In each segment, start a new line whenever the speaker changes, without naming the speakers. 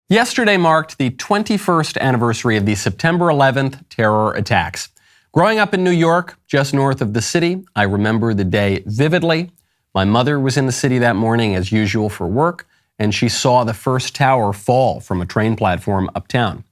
Yesterday marked the 21st anniversary of the September 11th terror attacks. Growing up in New York, just north of the city, I remember the day vividly. My mother was in the city that morning as usual for work, and she saw the first tower fall from a train platform uptown.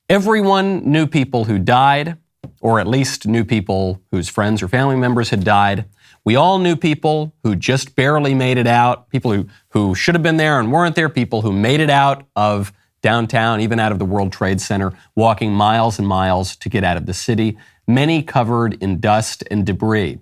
Everyone knew people who died, or at least knew people whose friends or family members had died. We all knew people who just barely made it out, people who should have been there and weren't there, people who made it out of downtown, even out of the World Trade Center, walking miles and miles to get out of the city, many covered in dust and debris.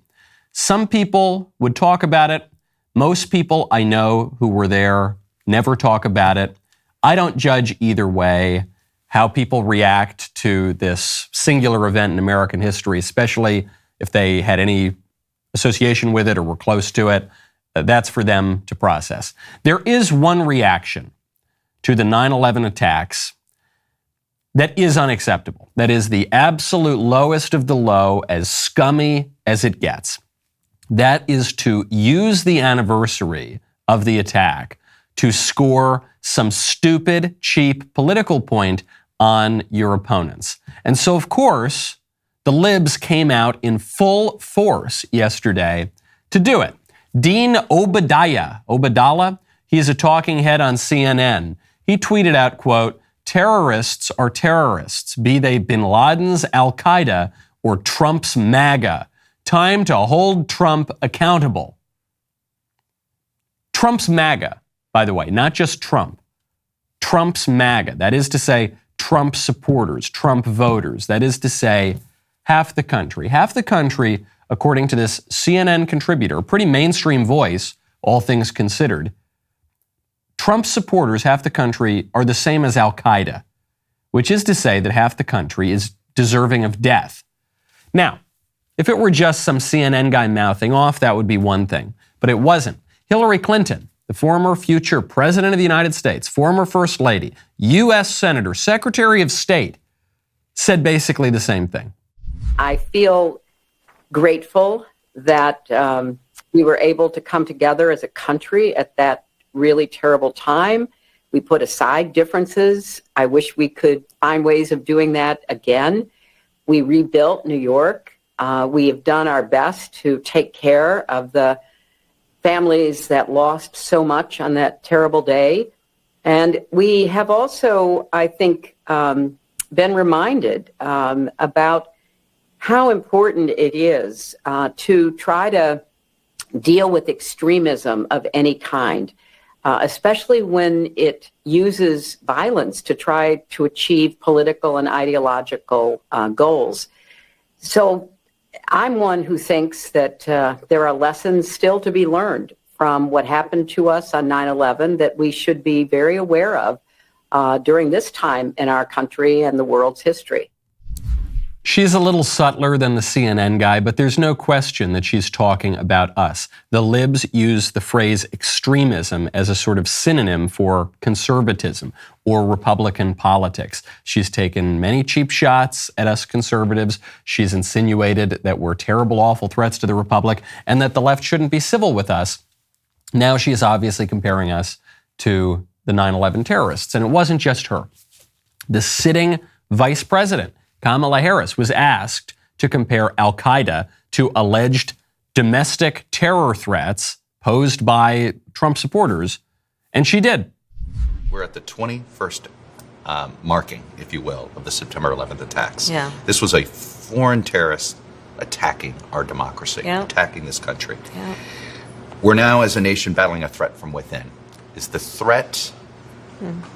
Some people would talk about it. Most people I know who were there never talk about it. I don't judge either way how people react to this singular event in American history, especially if they had any association with it or were close to it. That's for them to process. There is one reaction to the 9/11 attacks that is unacceptable. That is the absolute lowest of the low, as scummy as it gets. That is to use the anniversary of the attack to score some stupid, cheap political point on your opponents. And so, of course, the libs came out in full force yesterday to do it. Dean Obadallah, he's a talking head on CNN. He tweeted out, quote, "Terrorists are terrorists, be they bin Laden's al-Qaeda or Trump's MAGA. Time to hold Trump accountable." Trump's MAGA, by the way, not just Trump. Trump's MAGA, that is to say, Trump supporters, Trump voters, that is to say, half the country. Half the country, according to this CNN contributor, a pretty mainstream voice, all things considered, Trump supporters, half the country, are the same as al-Qaeda, which is to say that half the country is deserving of death. Now, if it were just some CNN guy mouthing off, that would be one thing. But it wasn't. Hillary Clinton, the former future president of the United States, former first lady, U.S. senator, secretary of state, said basically the same thing.
I feel grateful that we were able to come together as a country at that really terrible time. We put aside differences. I wish we could find ways of doing that again. We rebuilt New York. We have done our best to take care of the families that lost so much on that terrible day. And we have also, I think, been reminded about how important it is to try to deal with extremism of any kind, especially when it uses violence to try to achieve political and ideological goals. So I'm one who thinks that there are lessons still to be learned from what happened to us on 9/11 that we should be very aware of during this time in our country and the world's history.
She's a little subtler than the CNN guy, but there's no question that she's talking about us. The libs use the phrase extremism as a sort of synonym for conservatism or Republican politics. She's taken many cheap shots at us conservatives. She's insinuated that we're terrible, awful threats to the Republic and that the left shouldn't be civil with us. Now she is obviously comparing us to the 9/11 terrorists. And it wasn't just her. The sitting vice president, Kamala Harris, was asked to compare al-Qaeda to alleged domestic terror threats posed by Trump supporters, and she did.
We're at the 21st marking, if you will, of the September 11th attacks.
Yeah.
This was a foreign terrorist attacking our democracy,
Yeah.
attacking this country.
Yeah.
We're now, as a nation, battling a threat from within. Is the threat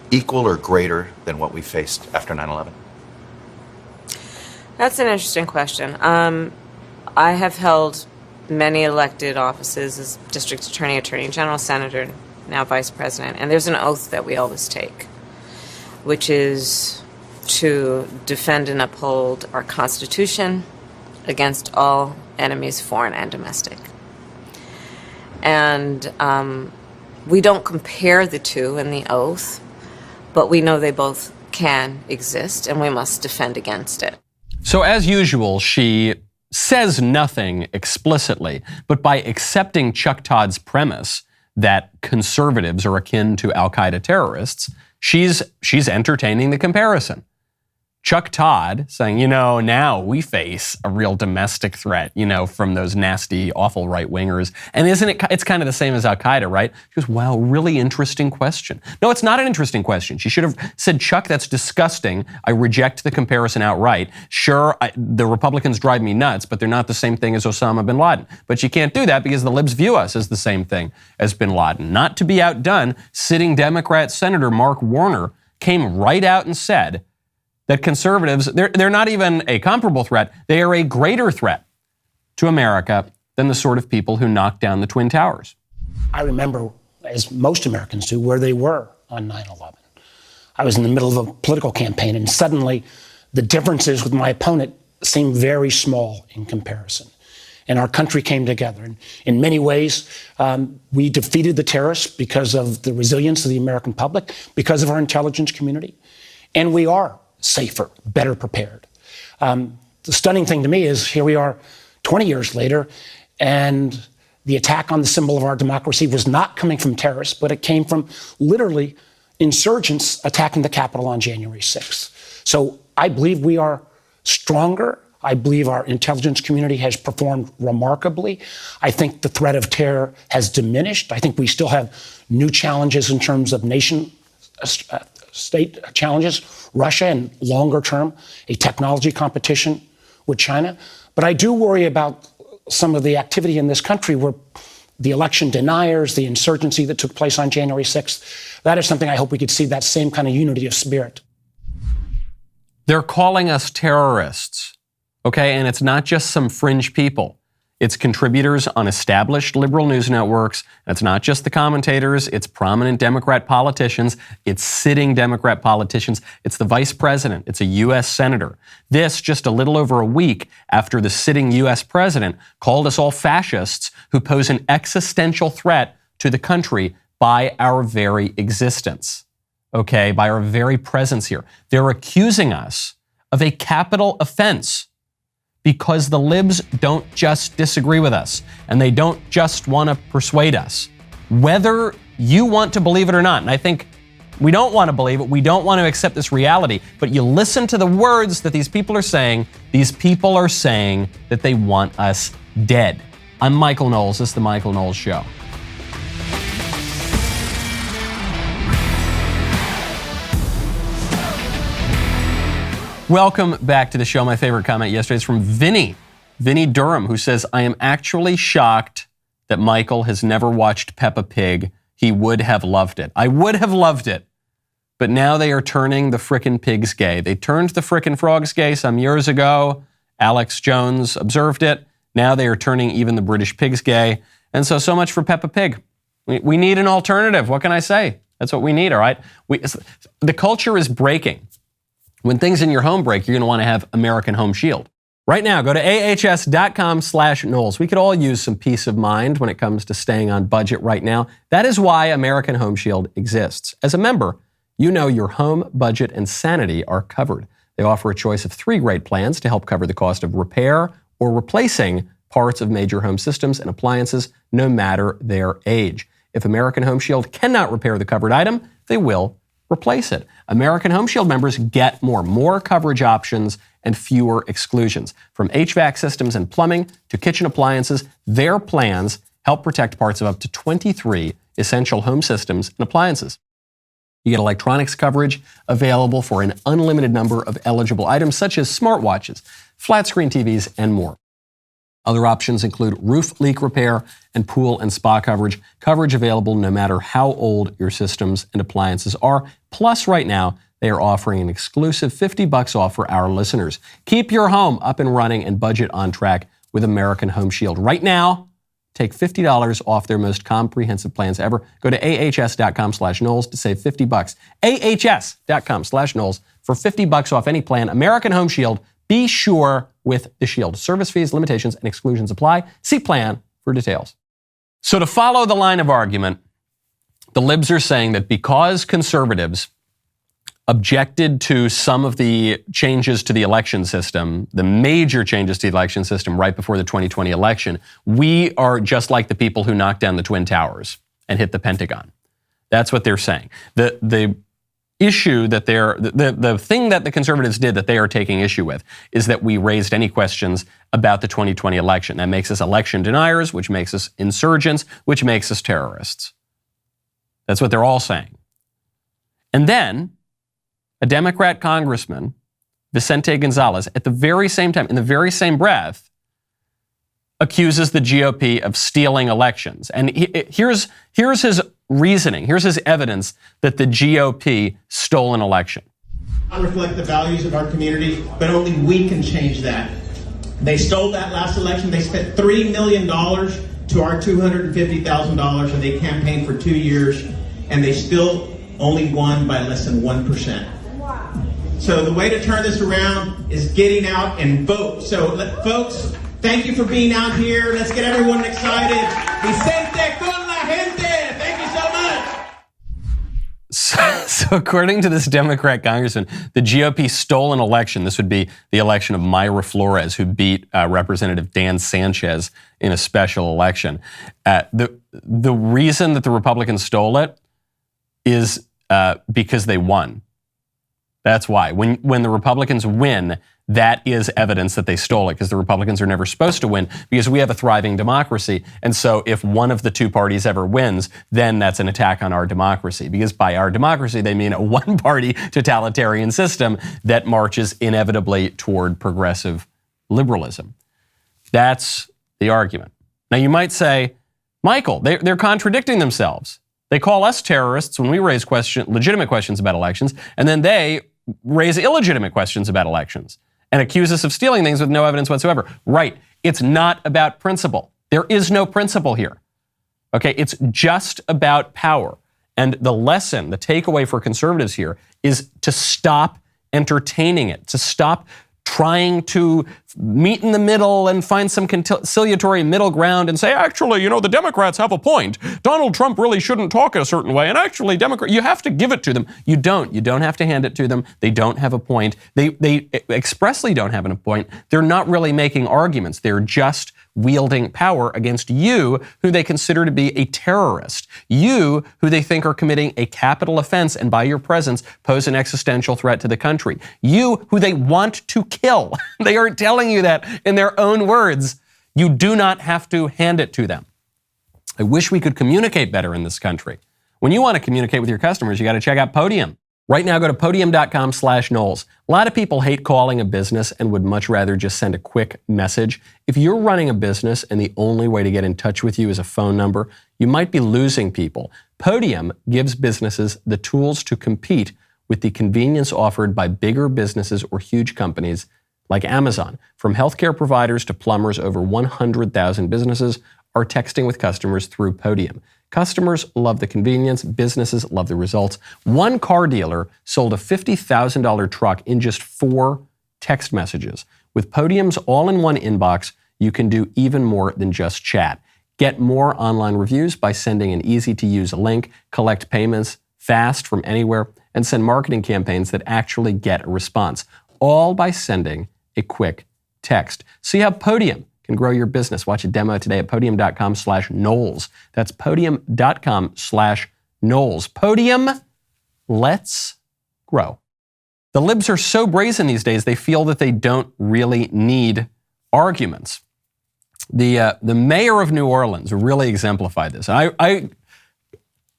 equal or greater than what we faced after 9/11?
That's an interesting question. I have held many elected offices as district attorney, attorney general, senator, now vice president, and there's an oath that we always take, which is to defend and uphold our Constitution against all enemies, foreign and domestic. And we don't compare the two in the oath, but we know they both can exist, and we must defend against it.
So as usual, she says nothing explicitly, but by accepting Chuck Todd's premise that conservatives are akin to al-Qaeda terrorists, She's entertaining the comparison. Chuck Todd saying, now we face a real domestic threat, from those nasty, awful right-wingers. And it's kind of the same as al-Qaeda, right? She goes, wow, really interesting question. No, it's not an interesting question. She should have said, Chuck, that's disgusting. I reject the comparison outright. Sure, the Republicans drive me nuts, but they're not the same thing as Osama bin Laden. But you can't do that because the libs view us as the same thing as bin Laden. Not to be outdone, sitting Democrat Senator Mark Warner came right out and said that conservatives, they're not even a comparable threat, they are a greater threat to America than the sort of people who knocked down the Twin Towers.
I remember, as most Americans do, where they were on 9/11. I was in the middle of a political campaign, and suddenly the differences with my opponent seemed very small in comparison. And our country came together. And in many ways, we defeated the terrorists because of the resilience of the American public, because of our intelligence community. And we are safer, better prepared. The stunning thing to me is here we are 20 years later, and the attack on the symbol of our democracy was not coming from terrorists, but it came from literally insurgents attacking the Capitol on January 6th. So I believe we are stronger. I believe our intelligence community has performed remarkably. I think the threat of terror has diminished. I think we still have new challenges in terms of state challenges, Russia, and longer term, a technology competition with China. But I do worry about some of the activity in this country where the election deniers, the insurgency that took place on January 6th, that is something I hope we could see, that same kind of unity of spirit.
They're calling us terrorists, okay? And it's not just some fringe people. It's contributors on established liberal news networks. It's not just the commentators. It's prominent Democrat politicians. It's sitting Democrat politicians. It's the vice president. It's a U.S. senator. This just a little over a week after the sitting U.S. president called us all fascists who pose an existential threat to the country by our very existence, okay, by our very presence here. They're accusing us of a capital offense because the libs don't just disagree with us and they don't just want to persuade us. Whether you want to believe it or not, and I think we don't want to believe it, we don't want to accept this reality, but you listen to the words that these people are saying that they want us dead. I'm Michael Knowles. This is The Michael Knowles Show. Welcome back to the show. My favorite comment yesterday is from Vinny Durham, who says, I am actually shocked that Michael has never watched Peppa Pig. He would have loved it. I would have loved it. But now they are turning the frickin' pigs gay. They turned the frickin' frogs gay some years ago. Alex Jones observed it. Now they are turning even the British pigs gay. And so much for Peppa Pig. We need an alternative. What can I say? That's what we need, all right? The culture is breaking. When things in your home break, you're going to want to have American Home Shield. Right now, go to ahs.com/Knowles. We could all use some peace of mind when it comes to staying on budget right now. That is why American Home Shield exists. As a member, you know your home, budget, and sanity are covered. They offer a choice of 3 great plans to help cover the cost of repair or replacing parts of major home systems and appliances, no matter their age. If American Home Shield cannot repair the covered item, they will replace it. American Home Shield members get more coverage options and fewer exclusions. From HVAC systems and plumbing to kitchen appliances, their plans help protect parts of up to 23 essential home systems and appliances. You get electronics coverage available for an unlimited number of eligible items such as smartwatches, flat screen TVs, and more. Other options include roof leak repair and pool and spa coverage. Coverage available no matter how old your systems and appliances are. Plus, right now, they are offering an exclusive $50 off for our listeners. Keep your home up and running and budget on track with American Home Shield. Right now, take $50 off their most comprehensive plans ever. Go to ahs.com/Knowles to save $50. ahs.com/Knowles for $50 off any plan. American Home Shield. Be sure with the Shield. Service fees, limitations, and exclusions apply. See plan for details. So to follow the line of argument, the libs are saying that because conservatives objected to some of the changes to the election system, the major changes to the election system right before the 2020 election, we are just like the people who knocked down the Twin Towers and hit the Pentagon. That's what they're saying. The issue that the thing that the conservatives did that they are taking issue with is that we raised any questions about the 2020 election. That makes us election deniers, which makes us insurgents, which makes us terrorists. That's what they're all saying. And then a Democrat congressman, Vicente Gonzalez, at the very same time, in the very same breath, accuses the GOP of stealing elections. And here's his reasoning. Here's his evidence that the GOP stole an election.
I reflect the values of our community, but only we can change that. They stole that last election. They spent $3 million to our $250,000, and they campaigned for 2 years, and they still only won by less than 1%. So the way to turn this around is getting out and vote. So folks, thank you for being out here. Let's get everyone excited. Vicente con la gente. Thank you so much.
So according to this Democrat congressman, the GOP stole an election. This would be the election of Mayra Flores, who beat Representative Dan Sanchez in a special election. The reason that the Republicans stole it is because they won. That's why. When the Republicans win, that is evidence that they stole it, because the Republicans are never supposed to win, because we have a thriving democracy. And so if one of the two parties ever wins, then that's an attack on our democracy, because by our democracy, they mean a one-party totalitarian system that marches inevitably toward progressive liberalism. That's the argument. Now, you might say, Michael, they're contradicting themselves. They call us terrorists when we raise legitimate questions about elections, and then they raise illegitimate questions about elections and accuse us of stealing things with no evidence whatsoever. Right. It's not about principle. There is no principle here. Okay. It's just about power. And the lesson, the takeaway for conservatives here is to stop entertaining it, to stop trying to meet in the middle and find some conciliatory middle ground and say, actually, the Democrats have a point. Donald Trump really shouldn't talk a certain way. And actually, you have to give it to them. You don't. You don't have to hand it to them. They don't have a point. They expressly don't have a point. They're not really making arguments. They're just wielding power against you, who they consider to be a terrorist. You, who they think are committing a capital offense and by your presence pose an existential threat to the country. You, who they want to kill. They are telling you that in their own words. You do not have to hand it to them. I wish we could communicate better in this country. When you want to communicate with your customers, you got to check out Podium. Right now, go to podium.com/Knowles. A lot of people hate calling a business and would much rather just send a quick message. If you're running a business and the only way to get in touch with you is a phone number, you might be losing people. Podium gives businesses the tools to compete with the convenience offered by bigger businesses or huge companies like Amazon. From healthcare providers to plumbers, over 100,000 businesses are texting with customers through Podium. Customers love the convenience. Businesses love the results. One car dealer sold a $50,000 truck in just 4 text messages. With Podium's all-in-one inbox, you can do even more than just chat. Get more online reviews by sending an easy-to-use link, collect payments fast from anywhere, and send marketing campaigns that actually get a response, all by sending a quick text. See how Podium can grow your business. Watch a demo today at podium.com/Knowles. That's podium.com/Knowles. Podium, let's grow. The libs are so brazen these days, they feel that they don't really need arguments. The mayor of New Orleans really exemplified this.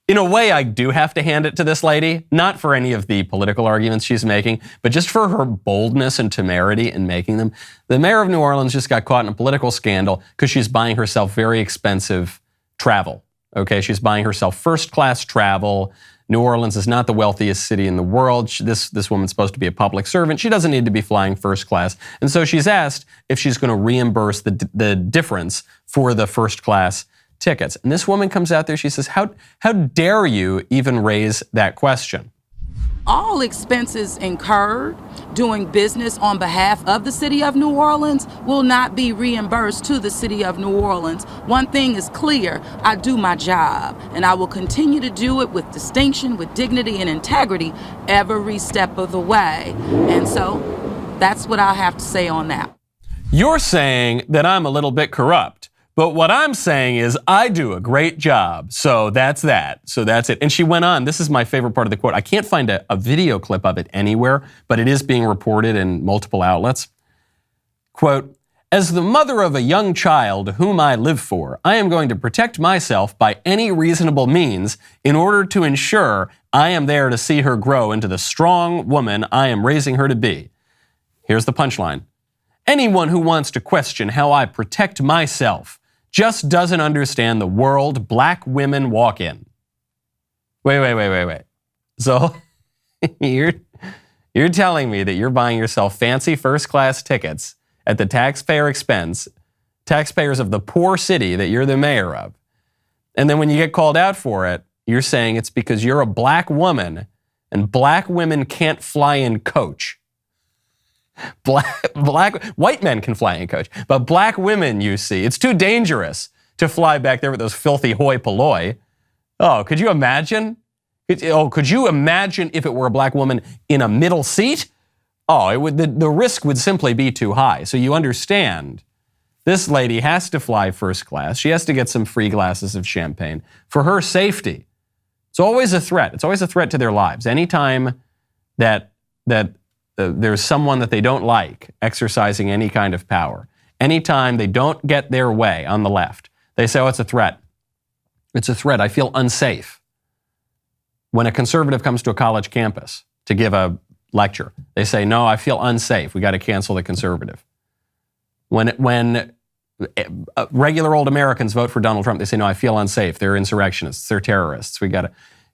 In a way, I do have to hand it to this lady, not for any of the political arguments she's making, but just for her boldness and temerity in making them. The mayor of New Orleans just got caught in a political scandal because she's buying herself very expensive travel. Okay, she's buying herself first-class travel. New Orleans is not the wealthiest city in the world. This woman's supposed to be a public servant. She doesn't need to be flying first class. And so she's asked if she's going to reimburse the difference for the first class tickets. And this woman comes out there, she says, how dare you even raise that question?
All expenses incurred doing business on behalf of the city of New Orleans will not be reimbursed to the city of New Orleans. One thing is clear, I do my job, and I will continue to do it with distinction, with dignity and integrity every step of the way. And so that's what I have to say on that.
You're saying that I'm a little bit corrupt. But what I'm saying is I do a great job. So that's that. So that's it. And she went on. This is my favorite part of the quote. I can't find a video clip of it anywhere, but it is being reported in multiple outlets. Quote, "As the mother of a young child whom I live for, I am going to protect myself by any reasonable means in order to ensure I am there to see her grow into the strong woman I am raising her to be." Here's the punchline. "Anyone who wants to question how I protect myself just doesn't understand the world black women walk in." Wait. So you're telling me that you're buying yourself fancy first-class tickets at the taxpayer expense, taxpayers of the poor city that you're the mayor of. And then when you get called out for it, you're saying it's because you're a black woman and black women can't fly in coach. White men can fly in coach, but black women, you see, it's too dangerous to fly back there with those filthy hoi polloi. Oh, could you imagine? Could you imagine if it were a black woman in a middle seat? Oh, the risk would simply be too high. So you understand, this lady has to fly first class. She has to get some free glasses of champagne for her safety. It's always a threat. It's always a threat to their lives. Anytime that there's someone that they don't like exercising any kind of power, anytime they don't get their way on the left, they say, oh, it's a threat. It's a threat. I feel unsafe. When a conservative comes to a college campus to give a lecture, they say, no, I feel unsafe. We got to cancel the conservative. When regular old Americans vote for Donald Trump, they say, no, I feel unsafe. They're insurrectionists. They're terrorists. We got to.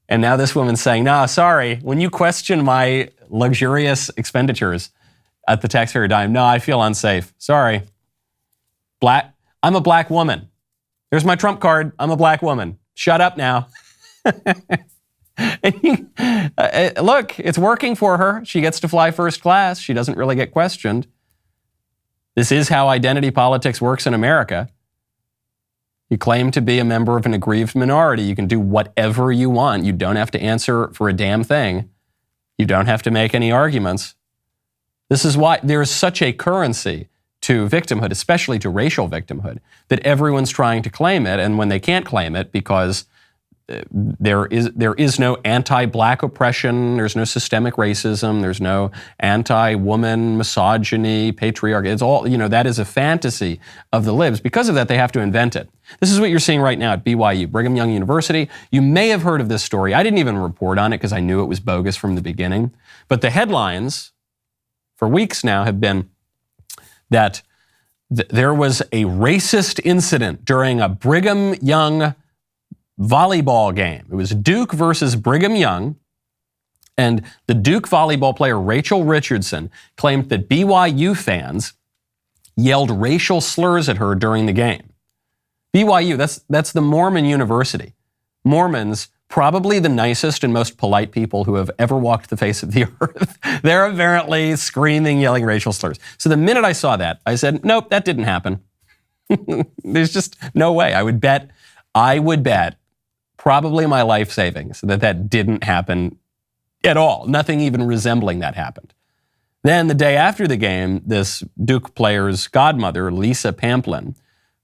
And now this woman's saying, no, sorry. When you question my luxurious expenditures at the taxpayer dime, no, I feel unsafe. Sorry. I'm a black woman. Here's my Trump card. I'm a black woman. Shut up now. Look, it's working for her. She gets to fly first class. She doesn't really get questioned. This is how identity politics works in America. You claim to be a member of an aggrieved minority. You can do whatever you want. You don't have to answer for a damn thing. You don't have to make any arguments. This is why there is such a currency to victimhood, especially to racial victimhood, that everyone's trying to claim it. And when they can't claim it because there is no anti-black oppression, there's no systemic racism, there's no anti-woman misogyny, patriarchy. It's all, that is a fantasy of the libs. Because of that, they have to invent it. This is what you're seeing right now at BYU, Brigham Young University. You may have heard of this story. I didn't even report on it because I knew it was bogus from the beginning. But the headlines for weeks now have been that there was a racist incident during a Brigham Young volleyball game. It was Duke versus Brigham Young, and the Duke volleyball player Rachel Richardson claimed that BYU fans yelled racial slurs at her during the game. BYU, that's the Mormon university. Mormons, probably the nicest and most polite people who have ever walked the face of the earth. They're apparently screaming, yelling racial slurs. So the minute I saw that, I said, nope, that didn't happen. There's just no way. I would bet probably my life savings that didn't happen at all. Nothing even resembling that happened. Then the day after the game, this Duke player's godmother, Lisa Pamplin,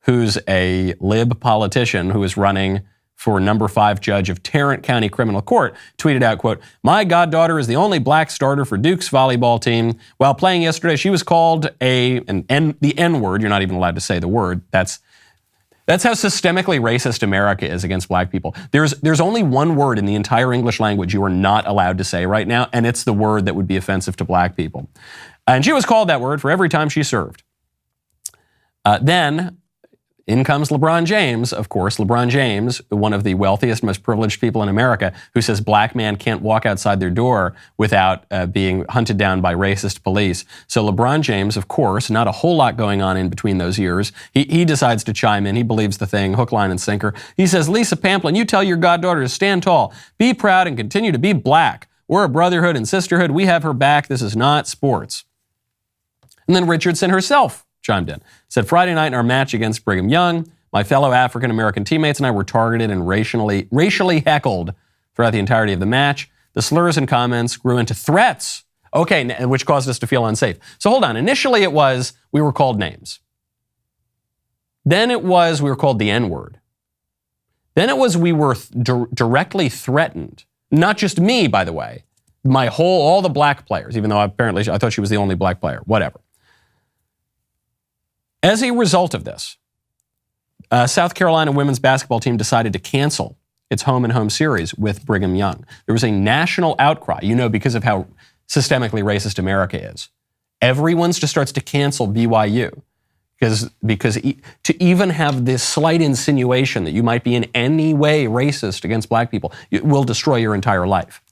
who's a lib politician who is running for number 5 judge of Tarrant County Criminal Court, tweeted out, quote, "My goddaughter is the only black starter for Duke's volleyball team. While playing yesterday, she was called the N-word. You're not even allowed to say the word. That's how systemically racist America is against black people. There's only one word in the entire English language you are not allowed to say right now, and it's the word that would be offensive to black people. And she was called that word for every time she served. Then in comes LeBron James, of course. LeBron James, one of the wealthiest, most privileged people in America, who says black man can't walk outside their door without being hunted down by racist police. So LeBron James, of course, not a whole lot going on in between those years. He decides to chime in. He believes the thing, hook, line, and sinker. He says, Lisa Pamplin, you tell your goddaughter to stand tall, be proud, and continue to be black. We're a brotherhood and sisterhood. We have her back. This is not sports. And then Richardson herself chimed in. Said, Friday night in our match against Brigham Young, my fellow African-American teammates and I were targeted and racially heckled throughout the entirety of the match. The slurs and comments grew into threats, which caused us to feel unsafe. So hold on. Initially it was, we were called names. Then it was we were called the N-word. Then it was we were directly threatened. Not just me, by the way. All the black players, even though apparently I thought she was the only black player, whatever. As a result of this, South Carolina women's basketball team decided to cancel its home-and-home series with Brigham Young. There was a national outcry, because of how systemically racist America is. Everyone just starts to cancel BYU because to even have this slight insinuation that you might be in any way racist against black people, it will destroy your entire life.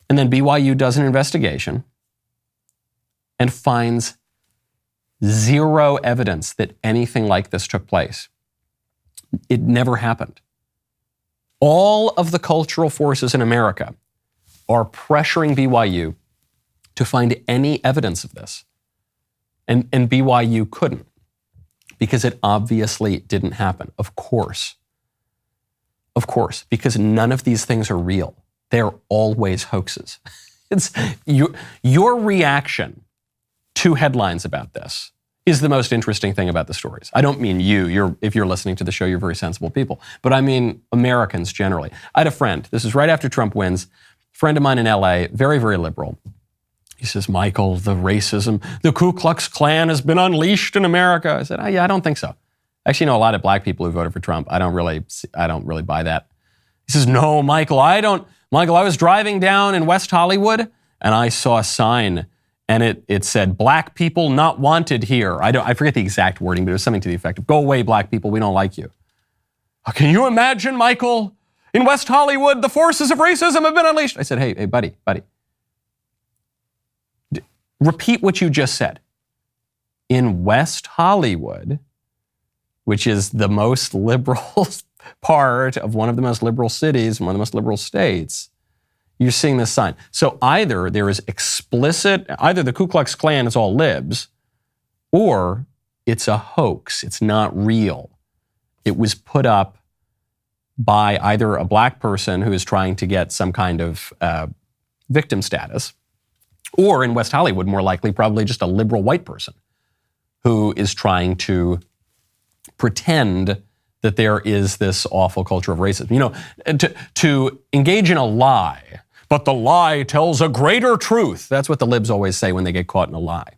And then BYU does an investigation and finds zero evidence that anything like this took place. It never happened. All of the cultural forces in America are pressuring BYU to find any evidence of this. And BYU couldn't because it obviously didn't happen. Of course, because none of these things are real. They're always hoaxes. It's your reaction to headlines about this is the most interesting thing about the stories. I don't mean you. If you're listening to the show, you're very sensible people. But I mean Americans generally. I had a friend. This is right after Trump wins. A friend of mine in LA, very, very liberal. He says, Michael, the racism, the Ku Klux Klan has been unleashed in America. I said, yeah, I don't think so. I actually know a lot of black people who voted for Trump. I don't really buy that. He says, no, Michael, I was driving down in West Hollywood and I saw a sign and it said, black people not wanted here. I forget the exact wording, but it was something to the effect of, go away, black people, we don't like you. Can you imagine, Michael, in West Hollywood, the forces of racism have been unleashed? I said, hey, buddy. Repeat what you just said. In West Hollywood, which is the most liberal part of one of the most liberal cities, one of the most liberal states, you're seeing this sign. So either there is either the Ku Klux Klan is all libs, or it's a hoax. It's not real. It was put up by either a black person who is trying to get some kind of victim status, or in West Hollywood, more likely, probably just a liberal white person who is trying to pretend that there is this awful culture of racism. To engage in a lie, but the lie tells a greater truth. That's what the libs always say when they get caught in a lie.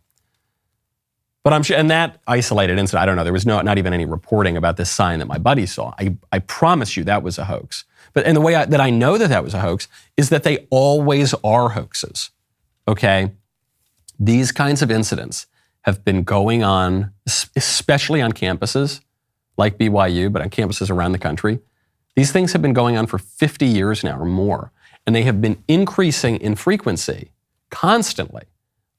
But I'm sure, and that isolated incident, I don't know, there was not even any reporting about this sign that my buddy saw. I promise you that was a hoax. And the way that I know that was a hoax is that they always are hoaxes, okay? These kinds of incidents have been going on, especially on campuses like BYU, but on campuses around the country. These things have been going on for 50 years now or more, and they have been increasing in frequency constantly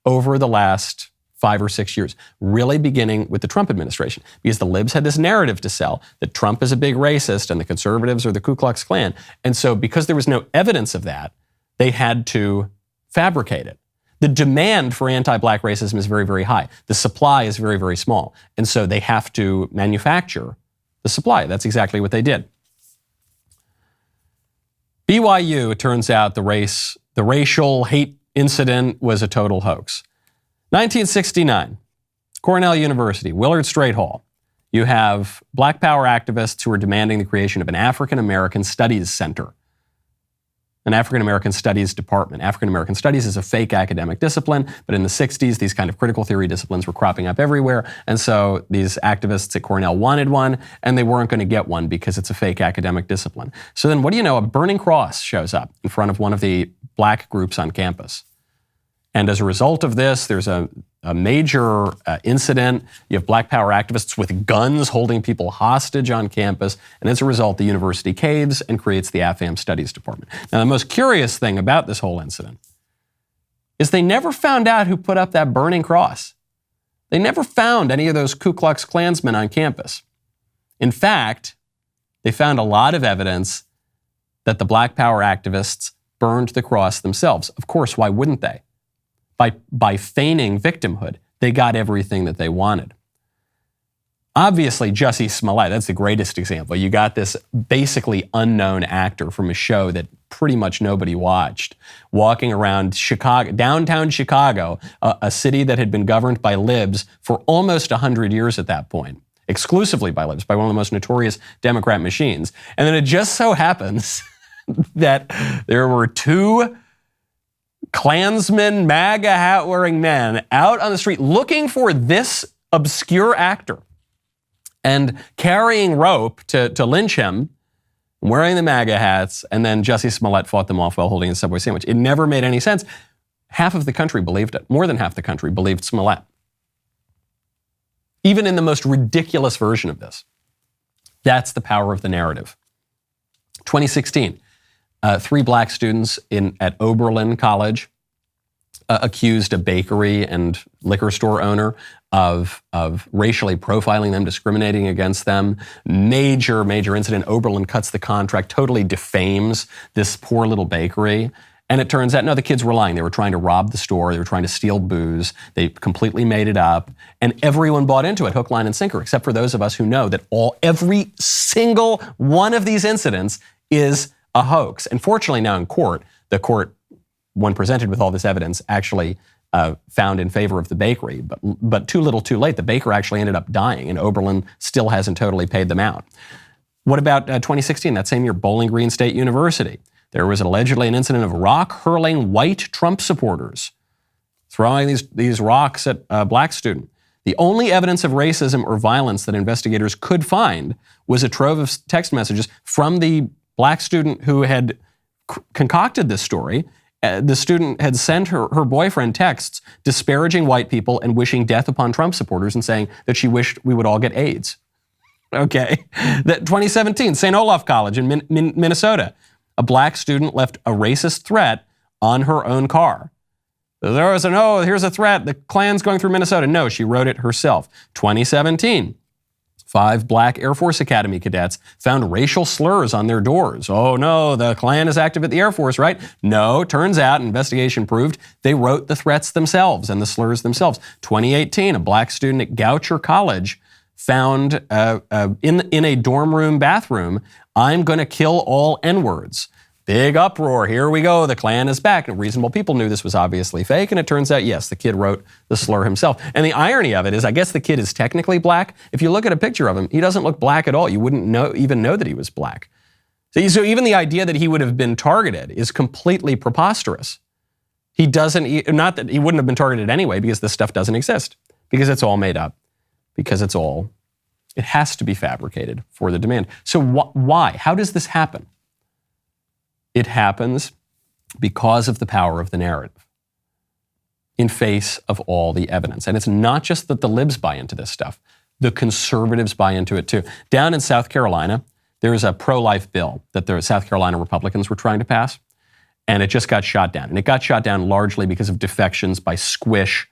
over the last 5 or 6 years, really beginning with the Trump administration, because the libs had this narrative to sell that Trump is a big racist and the conservatives are the Ku Klux Klan. And so because there was no evidence of that, they had to fabricate it. The demand for anti-black racism is very, very high. The supply is very, very small. And so they have to manufacture the supply. That's exactly what they did. BYU, it turns out the racial hate incident was a total hoax. 1969, Cornell University, Willard Straight Hall. You have Black Power activists who are demanding the creation of an African American Studies Center, an African American Studies department. African American Studies is a fake academic discipline, but in the 60s, these kind of critical theory disciplines were cropping up everywhere. And so these activists at Cornell wanted one, and they weren't going to get one because it's a fake academic discipline. So then what do you know? A burning cross shows up in front of one of the black groups on campus. And as a result of this, there's a major incident. You have Black Power activists with guns holding people hostage on campus. And as a result, the university caves and creates the AFAM Studies Department. Now, the most curious thing about this whole incident is they never found out who put up that burning cross. They never found any of those Ku Klux Klansmen on campus. In fact, they found a lot of evidence that the Black Power activists burned the cross themselves. Of course, why wouldn't they? By feigning victimhood, they got everything that they wanted. Obviously, Jussie Smollett, that's the greatest example. You got this basically unknown actor from a show that pretty much nobody watched, walking around Chicago, downtown Chicago, a city that had been governed by libs for almost 100 years at that point, exclusively by libs, by one of the most notorious Democrat machines. And then it just so happens that there were two Klansmen, MAGA hat-wearing men out on the street looking for this obscure actor and carrying rope to lynch him, wearing the MAGA hats, and then Jussie Smollett fought them off while holding a Subway sandwich. It never made any sense. Half of the country believed it. More than half the country believed Smollett. Even in the most ridiculous version of this. That's the power of the narrative. 2016, 3 black students at Oberlin College accused a bakery and liquor store owner of racially profiling them, discriminating against them. Major incident. Oberlin cuts the contract, totally defames this poor little bakery. And it turns out, no, the kids were lying. They were trying to rob the store. They were trying to steal booze. They completely made it up. And everyone bought into it, hook, line, and sinker, except for those of us who know that every single one of these incidents is a hoax. And fortunately now in court, the court, when presented with all this evidence, actually found in favor of the bakery. But too little too late. The baker actually ended up dying, and Oberlin still hasn't totally paid them out. What about 2016, that same year, Bowling Green State University? There was allegedly an incident of rock hurling white Trump supporters, throwing these rocks at a black student. The only evidence of racism or violence that investigators could find was a trove of text messages from the black student who had concocted this story. The student had sent her boyfriend texts disparaging white people and wishing death upon Trump supporters and saying that she wished we would all get AIDS. Okay. 2017, St. Olaf College in Minnesota. A black student left a racist threat on her own car. There was here's a threat. The Klan's going through Minnesota. No, she wrote it herself. 2017, 5 black Air Force Academy cadets found racial slurs on their doors. Oh no, the Klan is active at the Air Force, right? No, turns out investigation proved they wrote the threats themselves and the slurs themselves. 2018, a black student at Goucher College found in a dorm room bathroom, "I'm going to kill all N-words." Big uproar. Here we go. The Klan is back. And reasonable people knew this was obviously fake. And it turns out, yes, the kid wrote the slur himself. And the irony of it is, I guess the kid is technically black. If you look at a picture of him, he doesn't look black at all. You wouldn't even know that he was black. So even the idea that he would have been targeted is completely preposterous. Not that he wouldn't have been targeted anyway, because this stuff doesn't exist. Because it's all made up. Because it has to be fabricated for the demand. So why? How does this happen? It happens because of the power of the narrative in face of all the evidence. And it's not just that the libs buy into this stuff. The conservatives buy into it too. Down in South Carolina, there is a pro-life bill that the South Carolina Republicans were trying to pass, and it just got shot down. And it got shot down largely because of defections by squish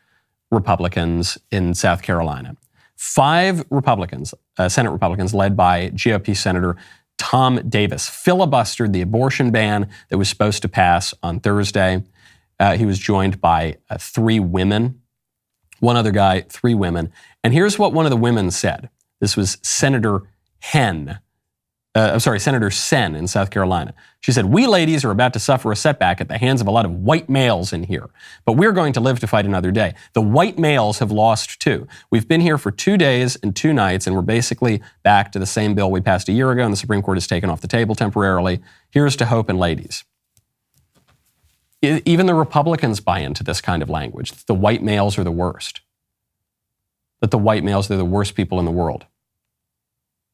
Republicans in South Carolina. 5 Republicans, Senate Republicans, led by GOP Senator Tom Davis, filibustered the abortion ban that was supposed to pass on Thursday. He was joined by 3 women, one other guy, 3 women. And here's what one of the women said. This was Senator Sen in South Carolina. She said, "We ladies are about to suffer a setback at the hands of a lot of white males in here, but we're going to live to fight another day. The white males have lost too. We've been here for 2 days and 2 nights, and we're basically back to the same bill we passed a year ago, and the Supreme Court has taken off the table temporarily. Here's to hope and ladies." Even the Republicans buy into this kind of language. The white males are the worst. That the white males are the worst people in the world.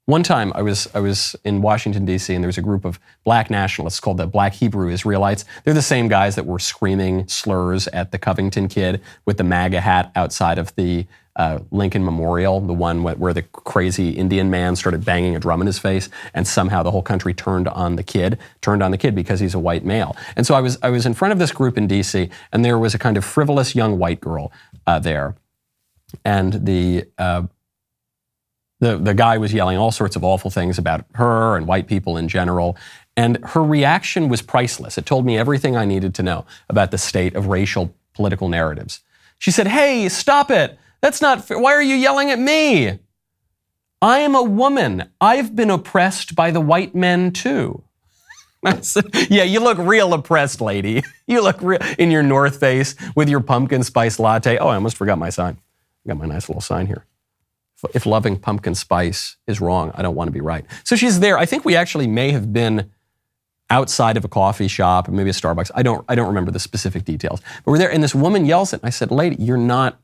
One time I was in Washington, D.C., and there was a group of black nationalists called the Black Hebrew Israelites. They're the same guys that were screaming slurs at the Covington kid with the MAGA hat outside of the Lincoln Memorial, the one where the crazy Indian man started banging a drum in his face, and somehow the whole country turned on the kid because he's a white male. And so I was in front of this group in D.C., and there was a kind of frivolous young white girl there. And the guy was yelling all sorts of awful things about her and white people in general. And her reaction was priceless. It told me everything I needed to know about the state of racial political narratives. She said, "Hey, stop it. That's not fair. Why are you yelling at me? I am a woman. I've been oppressed by the white men too." I said, "Yeah, you look real oppressed, lady. You look real in your North Face with your pumpkin spice latte." Oh, I almost forgot my sign. I got my nice little sign here. If loving pumpkin spice is wrong, I don't want to be right. So she's there. I think we actually may have been outside of a coffee shop or maybe a Starbucks. I don't remember the specific details. But we're there, and this woman yells at me. I said, lady, you're not...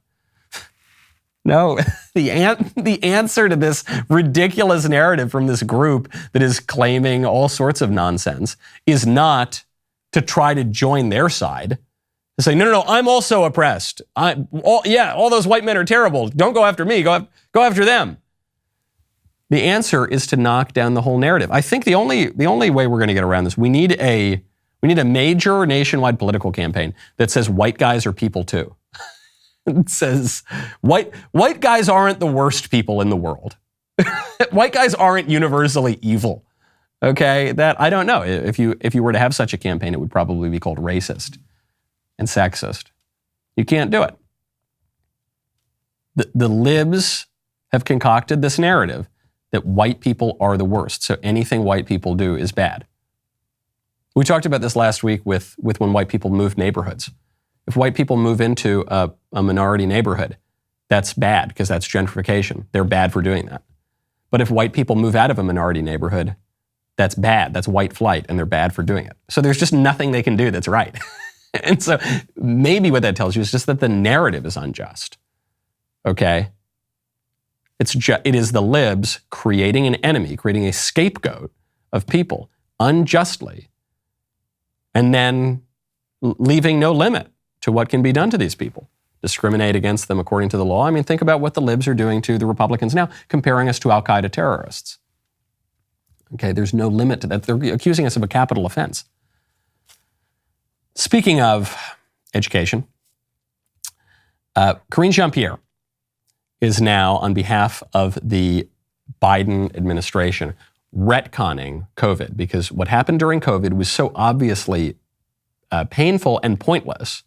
No, the answer to this ridiculous narrative from this group that is claiming all sorts of nonsense is not to try to join their side. To say, no, I'm also oppressed. All those white men are terrible. Don't go after me. Go after them. The answer is to knock down the whole narrative. I think the only way we're going to get around this, we need a major nationwide political campaign that says white guys are people too. It says white guys aren't the worst people in the world. White guys aren't universally evil. Okay, that I don't know. If you were to have such a campaign, it would probably be called racist and sexist. You can't do it. The libs have concocted this narrative that white people are the worst. So anything white people do is bad. We talked about this last week with when white people move neighborhoods. If white people move into a minority neighborhood, that's bad because that's gentrification. They're bad for doing that. But if white people move out of a minority neighborhood, that's bad. That's white flight, and they're bad for doing it. So there's just nothing they can do that's right. And so maybe what that tells you is just that the narrative is unjust. Okay? It is the libs creating an enemy, creating a scapegoat of people unjustly, and then leaving no limit to what can be done to these people. Discriminate against them according to the law. I mean, think about what the libs are doing to the Republicans now, comparing us to al-Qaeda terrorists. Okay, there's no limit to that. They're accusing us of a capital offense. Speaking of education, Karine Jean-Pierre is now, on behalf of the Biden administration, retconning COVID, because what happened during COVID was so obviously painful and pointless.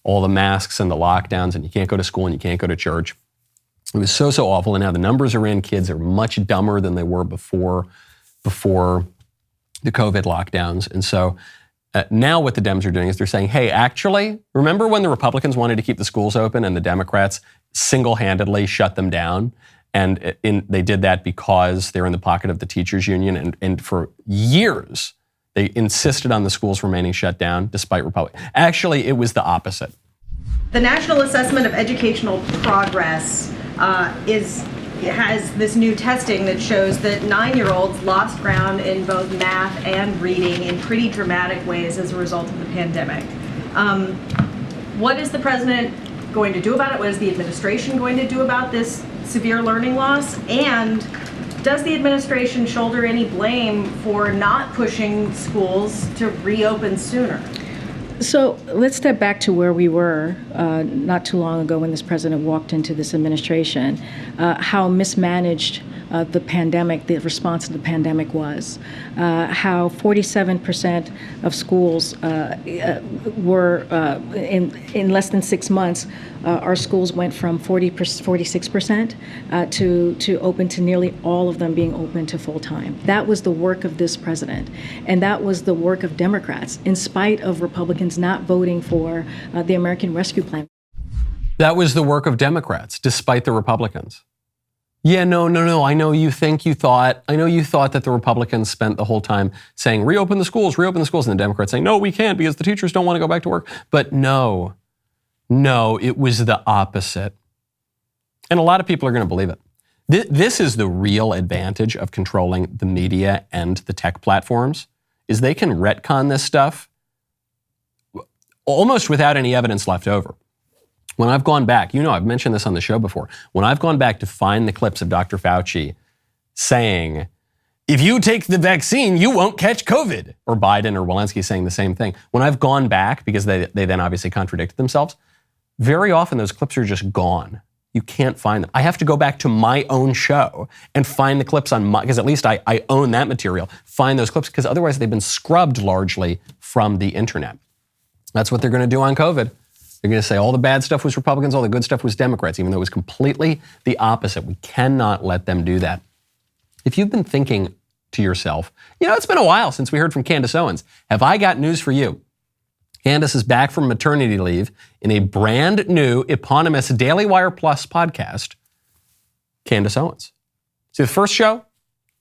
All the masks and the lockdowns, and you can't go to school and you can't go to church. It was so awful, and now the numbers are in. Kids are much dumber than they were before the COVID lockdowns. And so now what the Dems are doing is they're saying, hey, actually, remember when the Republicans wanted to keep the schools open and the Democrats single-handedly shut them down? And they did that because they're in the pocket of the teachers union, and for years, they insisted on the schools remaining shut down despite Republicans. Actually, it was the opposite.
The National Assessment of Educational Progress has this new testing that shows that 9-year-olds lost ground in both math and reading in pretty dramatic ways as a result of the pandemic. What is the president going to do about it? What is the administration going to do about this severe learning loss? And does the administration shoulder any blame for not pushing schools to reopen sooner?
So let's step back to where we were not too long ago when this president walked into this administration, how mismanaged the pandemic, the response to the pandemic was, how 47% of schools were, in less than 6 months, our schools went from 46% to open to nearly all of them being open to full time. That was the work of this president. And that was the work of Democrats, in spite of Republicans not voting for the American Rescue Plan.
That was the work of Democrats, despite the Republicans. Yeah, no. I know you thought that the Republicans spent the whole time saying, reopen the schools, and the Democrats saying, no, we can't because the teachers don't want to go back to work. But no, it was the opposite. And a lot of people are going to believe it. This is the real advantage of controlling the media and the tech platforms, is they can retcon this stuff almost without any evidence left over. When I've gone back, I've mentioned this on the show before, when I've gone back to find the clips of Dr. Fauci saying, if you take the vaccine, you won't catch COVID, or Biden or Walensky saying the same thing. When I've gone back, because they then obviously contradicted themselves, very often those clips are just gone. You can't find them. I have to go back to my own show and find the clips on because at least I own that material, find those clips, because otherwise they've been scrubbed largely from the internet. That's what they're going to do on COVID. They're going to say all the bad stuff was Republicans, all the good stuff was Democrats, even though it was completely the opposite. We cannot let them do that. If you've been thinking to yourself, it's been a while since we heard from Candace Owens. Have I got news for you? Candace is back from maternity leave in a brand new eponymous DailyWire Plus podcast Candace Owens. See, the first show,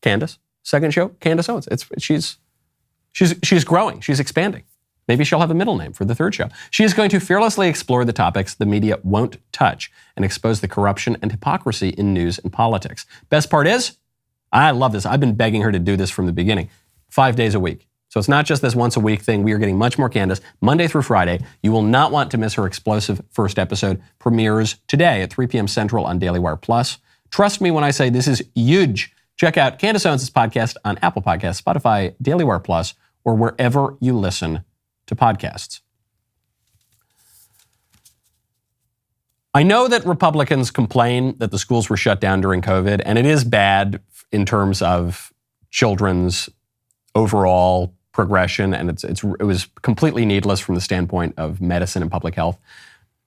Candace. Second show, Candace Owens. She's growing. She's expanding. Maybe she'll have a middle name for the third show. She is going to fearlessly explore the topics the media won't touch and expose the corruption and hypocrisy in news and politics. Best part is, I love this. I've been begging her to do this from the beginning. 5 days a week. So it's not just this once a week thing. We are getting much more Candace Monday through Friday. You will not want to miss her explosive first episode. Premieres today at 3 p.m. Central on DailyWire Plus. Trust me when I say this is huge. Check out Candace Owens' podcast on Apple Podcasts, Spotify, DailyWire Plus, or wherever you listen to podcasts. I know that Republicans complain that the schools were shut down during COVID, and it is bad in terms of children's overall progression, and it was completely needless from the standpoint of medicine and public health.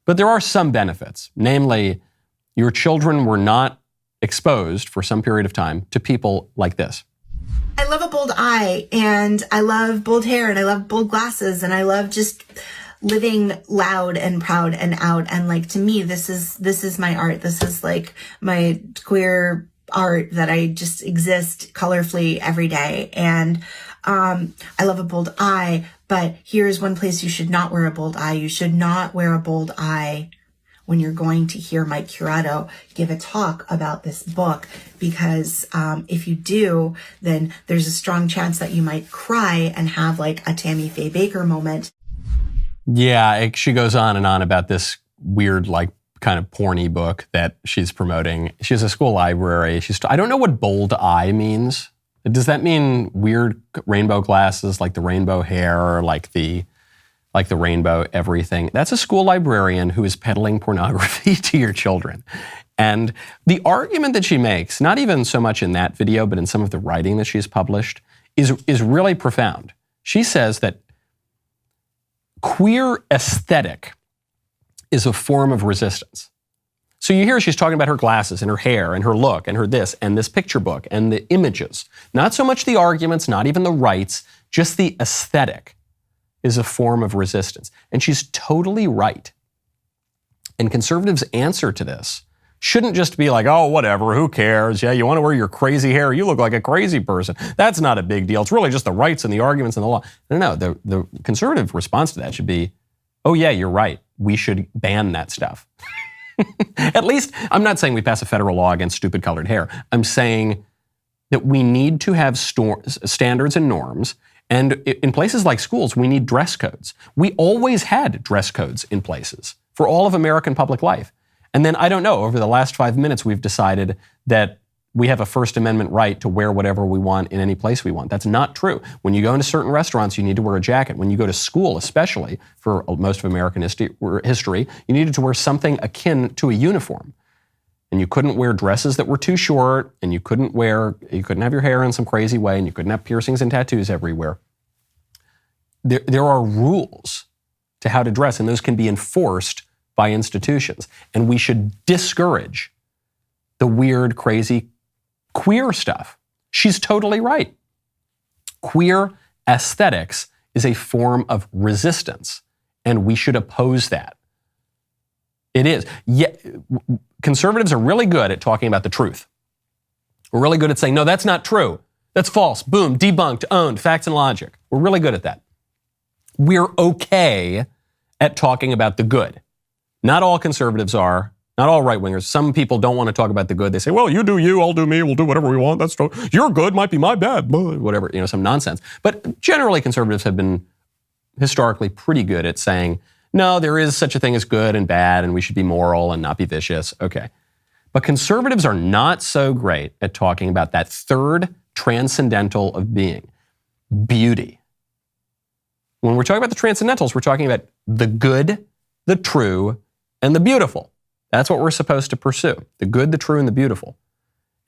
But there are some benefits. Namely, your children were not exposed for some period of time to people like this.
I love a bold eye, and I love bold hair, and I love bold glasses, and I love just living loud and proud and out. And like, to me, this is my art. This is like my queer art that I just exist colorfully every day. And I love a bold eye, but here's one place you should not wear a bold eye. You should not wear a bold eye when you're going to hear Mike Curato give a talk about this book, because if you do, then there's a strong chance that you might cry and have like a Tammy Faye Baker moment.
Yeah, she goes on and on about this weird, like, kind of porny book that she's promoting. She has a school library. I don't know what bold eye means. Does that mean weird rainbow glasses, like the rainbow hair, or like the rainbow everything? That's a school librarian who is peddling pornography to your children. And the argument that she makes, not even so much in that video, but in some of the writing that she's published, is really profound. She says that queer aesthetic is a form of resistance. So you hear she's talking about her glasses and her hair and her look and her this and this picture book and the images. Not so much the arguments, not even the rights, just the aesthetic is a form of resistance. And she's totally right. And conservatives' answer to this shouldn't just be like, oh, whatever, who cares? Yeah, you want to wear your crazy hair? You look like a crazy person. That's not a big deal. It's really just the rights and the arguments and the law. No, the conservative response to that should be, oh yeah, you're right. We should ban that stuff. At least, I'm not saying we pass a federal law against stupid colored hair. I'm saying that we need to have standards and norms. And in places like schools, we need dress codes. We always had dress codes in places for all of American public life. And then, I don't know, over the last 5 minutes, we've decided that we have a First Amendment right to wear whatever we want in any place we want. That's not true. When you go into certain restaurants, you need to wear a jacket. When you go to school, especially for most of American history, you needed to wear something akin to a uniform. And you couldn't wear dresses that were too short, and you couldn't have your hair in some crazy way, and you couldn't have piercings and tattoos everywhere. There are rules to how to dress, and those can be enforced by institutions. And we should discourage the weird, crazy, queer stuff. She's totally right. Queer aesthetics is a form of resistance, and we should oppose that. It is. Conservatives are really good at talking about the truth. We're really good at saying, no, that's not true. That's false. Boom, debunked, owned, facts and logic. We're really good at that. We're okay at talking about the good. Not all conservatives are. Not all right-wingers. Some people don't want to talk about the good. They say, well, you do you, I'll do me, we'll do whatever we want. That's your good might be my bad, whatever, some nonsense. But generally, conservatives have been historically pretty good at saying, no, there is such a thing as good and bad, and we should be moral and not be vicious. Okay. But conservatives are not so great at talking about that third transcendental of being, beauty. When we're talking about the transcendentals, we're talking about the good, the true, and the beautiful. That's what we're supposed to pursue. The good, the true, and the beautiful.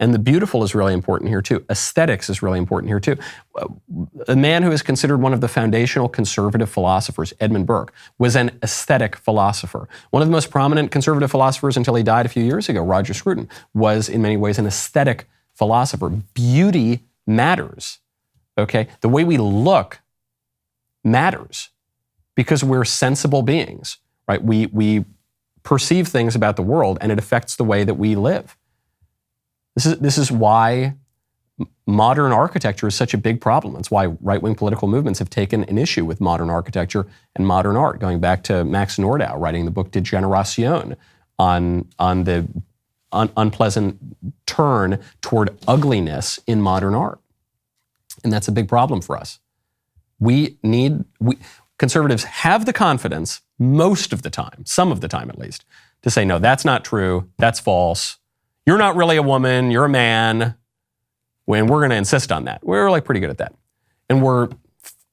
And the beautiful is really important here too. Aesthetics is really important here too. A man who is considered one of the foundational conservative philosophers, Edmund Burke, was an aesthetic philosopher. One of the most prominent conservative philosophers until he died a few years ago, Roger Scruton, was in many ways an aesthetic philosopher. Beauty matters, okay? The way we look matters because we're sensible beings, right? We perceive things about the world and it affects the way that we live. This is why modern architecture is such a big problem. That's why right-wing political movements have taken an issue with modern architecture and modern art, going back to Max Nordau writing the book De Generacion on the unpleasant turn toward ugliness in modern art. And that's a big problem for us. Conservatives have the confidence most of the time, some of the time at least, to say, no, that's not true, that's false, you're not really a woman, you're a man, when we're going to insist on that. We're like pretty good at that. And we're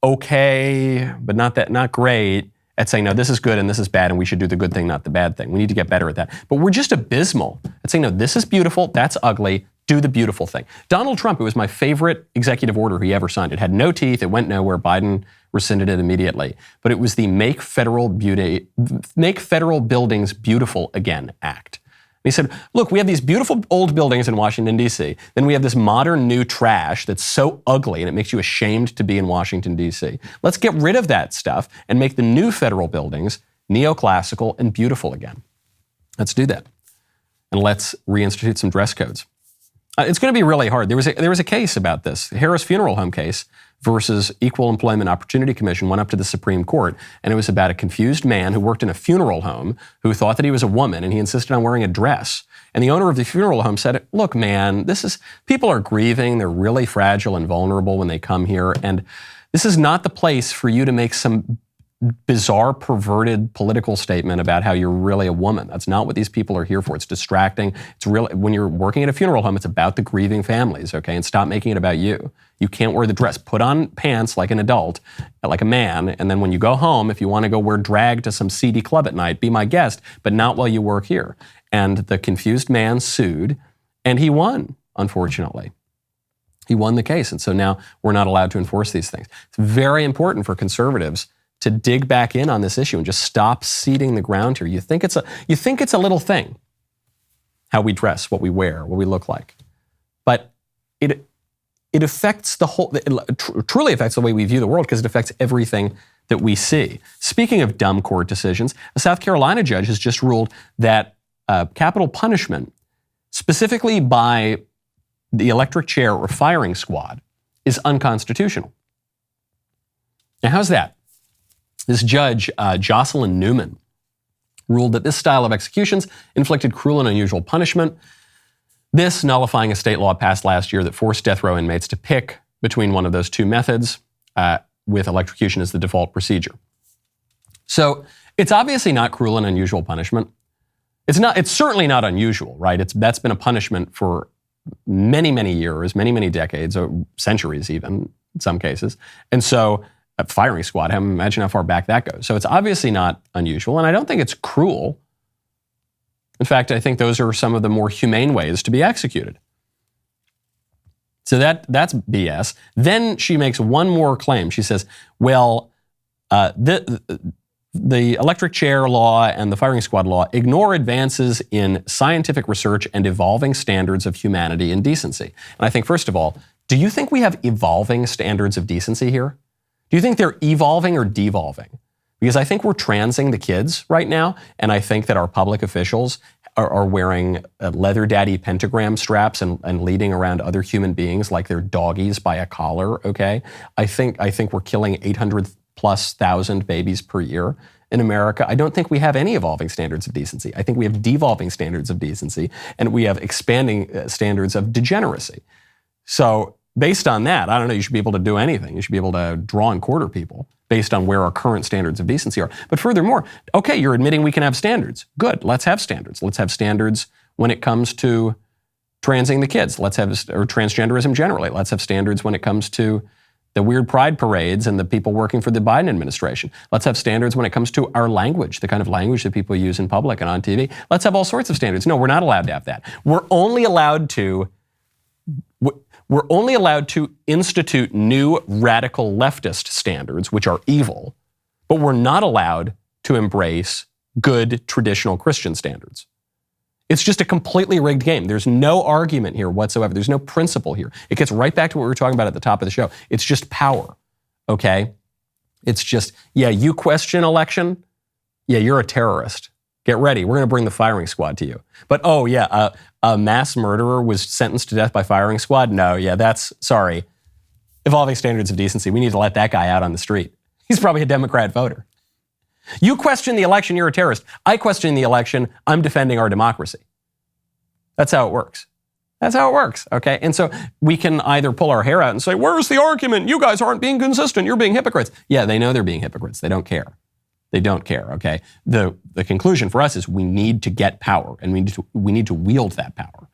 okay, but not great at saying, no, this is good and this is bad and we should do the good thing, not the bad thing. We need to get better at that. But we're just abysmal at saying, no, this is beautiful, that's ugly, do the beautiful thing. Donald Trump, it was my favorite executive order he ever signed. It had no teeth, it went nowhere, Biden rescinded it immediately. But it was the Make Federal Buildings Beautiful Again Act. And he said, look, we have these beautiful old buildings in Washington, D.C. Then we have this modern new trash that's so ugly and it makes you ashamed to be in Washington, D.C. Let's get rid of that stuff and make the new federal buildings neoclassical and beautiful again. Let's do that. And let's reinstitute some dress codes. It's going to be really hard. There was a case about this. The Harris Funeral Home case versus Equal Employment Opportunity Commission went up to the Supreme Court, and it was about a confused man who worked in a funeral home who thought that he was a woman, and he insisted on wearing a dress. And the owner of the funeral home said, look, man, people are grieving. They're really fragile and vulnerable when they come here, and this is not the place for you to make some bizarre, perverted political statement about how you're really a woman. That's not what these people are here for. It's distracting. It's really, when you're working at a funeral home, it's about the grieving families, okay? And stop making it about you. You can't wear the dress. Put on pants like an adult, like a man, and then when you go home, if you want to go wear drag to some seedy club at night, be my guest, but not while you work here. And the confused man sued, and he won, unfortunately. He won the case, and so now we're not allowed to enforce these things. It's very important for conservatives to dig back in on this issue and just stop ceding the ground here. You think it's a little thing, how we dress, what we wear, what we look like. But it affects it truly affects the way we view the world because it affects everything that we see. Speaking of dumb court decisions, a South Carolina judge has just ruled that capital punishment, specifically by the electric chair or firing squad, is unconstitutional. Now, how's that? This judge, Jocelyn Newman, ruled that this style of executions inflicted cruel and unusual punishment, this nullifying a state law passed last year that forced death row inmates to pick between one of those two methods, with electrocution as the default procedure. So it's obviously not cruel and unusual punishment. It's certainly not unusual, right? That's been a punishment for many, many years, many, many decades, or centuries even, in some cases. And so a firing squad, imagine how far back that goes. So it's obviously not unusual, and I don't think it's cruel. In fact, I think those are some of the more humane ways to be executed. So that's BS. Then she makes one more claim. She says, well, the electric chair law and the firing squad law ignore advances in scientific research and evolving standards of humanity and decency. And I think, first of all, do you think we have evolving standards of decency here? Do you think they're evolving or devolving? Because I think we're transing the kids right now, and I think that our public officials are wearing leather daddy pentagram straps and leading around other human beings like they're doggies by a collar, okay? I think we're killing 800,000+ babies per year in America. I don't think we have any evolving standards of decency. I think we have devolving standards of decency, and we have expanding standards of degeneracy. So based on that, I don't know, you should be able to do anything. You should be able to draw and quarter people based on where our current standards of decency are. But furthermore, okay, you're admitting we can have standards. Good, let's have standards. Let's have standards when it comes to transing the kids. Or transgenderism generally. Let's have standards when it comes to the weird pride parades and the people working for the Biden administration. Let's have standards when it comes to our language, the kind of language that people use in public and on TV. Let's have all sorts of standards. No, we're not allowed to have that. We're only allowed to institute new radical leftist standards, which are evil, but we're not allowed to embrace good traditional Christian standards. It's just a completely rigged game. There's no argument here whatsoever. There's no principle here. It gets right back to what we were talking about at the top of the show. It's just power, okay? It's just, yeah, you question election, yeah, you're a terrorist. Get ready. We're going to bring the firing squad to you. But, oh, yeah, a mass murderer was sentenced to death by firing squad? No, yeah, that's, sorry. Evolving standards of decency. We need to let that guy out on the street. He's probably a Democrat voter. You question the election, you're a terrorist. I question the election, I'm defending our democracy. That's how it works. That's how it works, okay? And so we can either pull our hair out and say, where's the argument? You guys aren't being consistent. You're being hypocrites. Yeah, they know they're being hypocrites. They don't care. They don't care, okay? The conclusion for us is we need to get power, and we need to wield that power.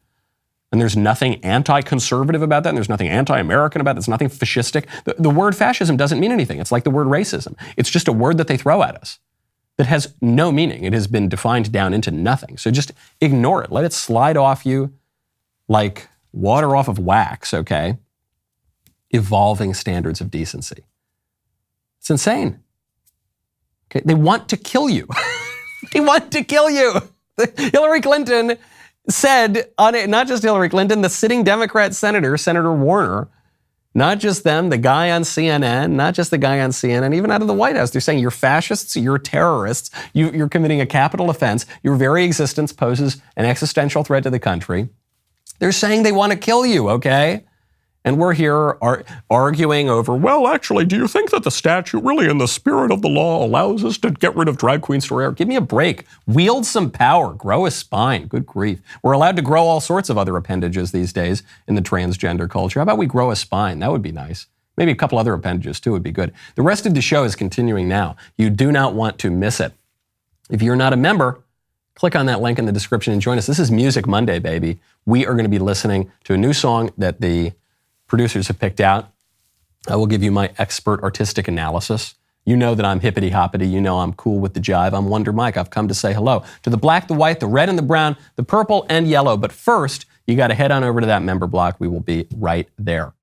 And there's nothing anti-conservative about that, and there's nothing anti-American about it. There's nothing fascistic. The word fascism doesn't mean anything. It's like the word racism. It's just a word that they throw at us that has no meaning. It has been defined down into nothing. So just ignore it. Let it slide off you like water off of wax, okay? Evolving standards of decency. It's insane. Okay, they want to kill you. They want to kill you. Hillary Clinton said, not just Hillary Clinton, the sitting Democrat senator, Senator Warner, not just them, the guy on CNN, not just the guy on CNN, even out of the White House, they're saying you're fascists, you're terrorists, you're committing a capital offense, your very existence poses an existential threat to the country. They're saying they want to kill you, okay? And we're here arguing over, well, actually, do you think that the statute really in the spirit of the law allows us to get rid of drag queens to air? Give me a break. Wield some power. Grow a spine. Good grief. We're allowed to grow all sorts of other appendages these days in the transgender culture. How about we grow a spine? That would be nice. Maybe a couple other appendages too would be good. The rest of the show is continuing now. You do not want to miss it. If you're not a member, click on that link in the description and join us. This is Music Monday, baby. We are going to be listening to a new song that the producers have picked out. I will give you my expert artistic analysis. You know that I'm hippity-hoppity. You know I'm cool with the jive. I'm Wonder Mike. I've come to say hello to the black, the white, the red, and the brown, the purple, and yellow. But first, you got to head on over to that member block. We will be right there.